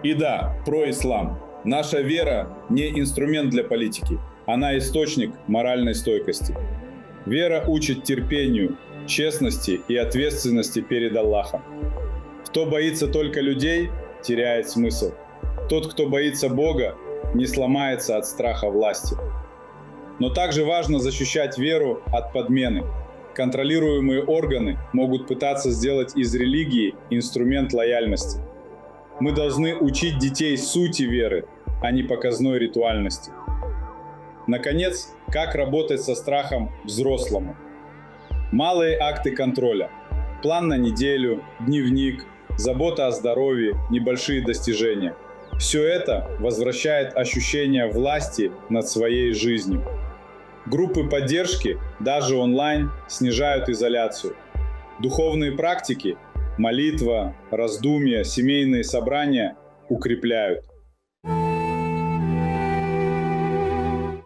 И да, про ислам. Наша вера не инструмент для политики, она источник моральной стойкости. Вера учит терпению, честности и ответственности перед Аллахом. Кто боится только людей, теряет смысл. Тот, кто боится Бога, не сломается от страха власти. Но также важно защищать веру от подмены. Контролируемые органы могут пытаться сделать из религии инструмент лояльности. Мы должны учить детей сути веры, а не показной ритуальности. Наконец, как работать со страхом взрослому? Малые акты контроля. План на неделю, дневник, забота о здоровье, небольшие достижения. Все это возвращает ощущение власти над своей жизнью. Группы поддержки, даже онлайн, снижают изоляцию. Духовные практики, молитва, раздумья, семейные собрания укрепляют.